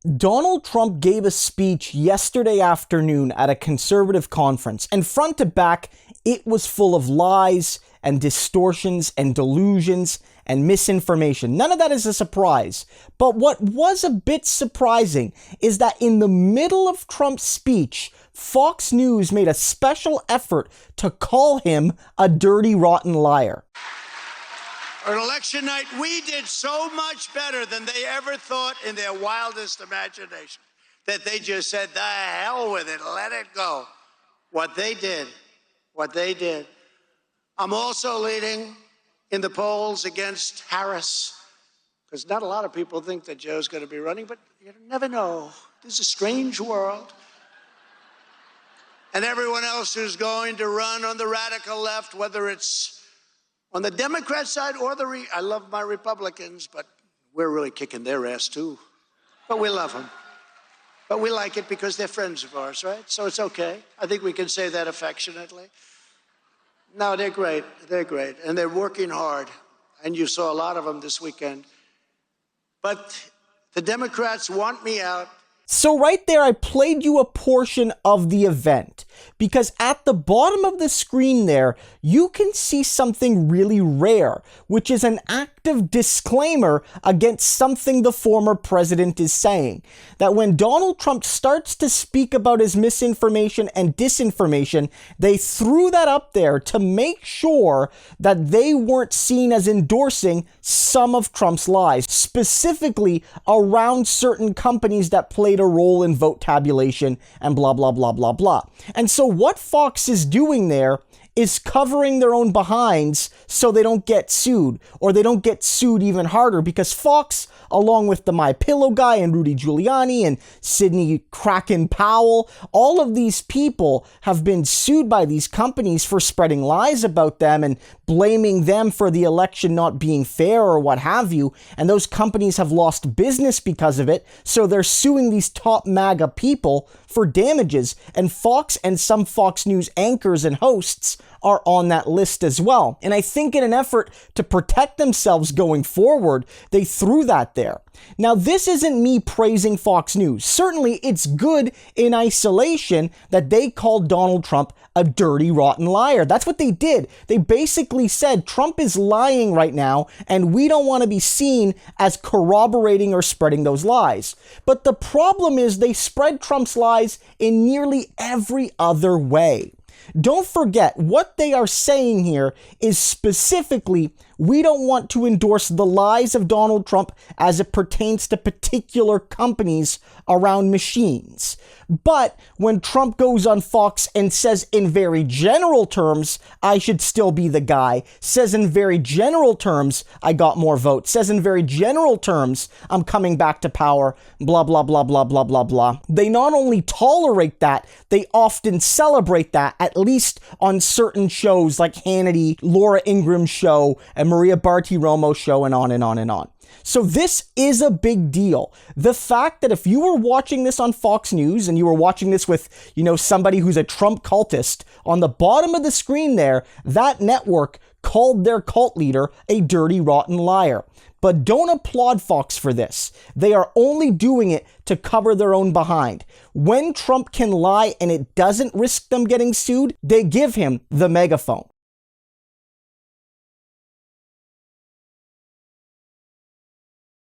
Donald Trump gave a speech yesterday afternoon at a conservative conference, and front to back, it was full of lies and distortions and delusions and misinformation. None of that is a surprise. But what was a bit surprising is that in the middle of Trump's speech, Fox News made a special effort to call him a dirty, rotten liar. On election night, we did so much better than they ever thought in their wildest imagination that they just said, the hell with it, let it go. What they did. I'm also leading in the polls against Harris, because not a lot of people think that Joe's going to be running, but you never know. This is a strange world. And everyone else who's going to run on the radical left, whether it's on the Democrat side or I love my Republicans, but we're really kicking their ass too. But we love them. But we like it because they're friends of ours, right? So it's okay. I think we can say that affectionately. No, they're great. They're great. And they're working hard. And you saw a lot of them this weekend. But the Democrats want me out. So right there, I played you a portion of the event, because at the bottom of the screen there, you can see something really rare, which is an active disclaimer against something the former president is saying. That when Donald Trump starts to speak about his misinformation and disinformation, they threw that up there to make sure that they weren't seen as endorsing some of Trump's lies, specifically around certain companies that played a role in vote tabulation and blah, blah, blah, blah, blah. And so what Fox is doing there is covering their own behinds so they don't get sued, or they don't get sued even harder, because Fox, along with the MyPillow guy and Rudy Giuliani and Sidney Kraken Powell, all of these people have been sued by these companies for spreading lies about them and blaming them for the election not being fair or what have you. And those companies have lost business because of it. So they're suing these top MAGA people for damages. And Fox and some Fox News anchors and hosts are on that list as well. And I think in an effort to protect themselves going forward, they threw that there. Now, this isn't me praising Fox News. Certainly, it's good in isolation that they called Donald Trump a dirty, rotten liar. That's what they did. They basically said Trump is lying right now, and we don't want to be seen as corroborating or spreading those lies. But the problem is they spread Trump's lies in nearly every other way. Don't forget, what they are saying here is specifically, we don't want to endorse the lies of Donald Trump as it pertains to particular companies around machines. But when Trump goes on Fox and says in very general terms, I should still be the guy, says in very general terms, I got more votes, says in very general terms, I'm coming back to power, blah, blah, blah, blah, blah, blah, blah. They not only tolerate that, they often celebrate that, at least on certain shows like Hannity, Laura Ingraham's show, and Maria Bartiromo's show, and on and on and on. So this is a big deal. The fact that if you were watching this on Fox News and you were watching this with, somebody who's a Trump cultist, on the bottom of the screen there, that network called their cult leader a dirty, rotten liar. But don't applaud Fox for this. They are only doing it to cover their own behind. When Trump can lie and it doesn't risk them getting sued, they give him the megaphone.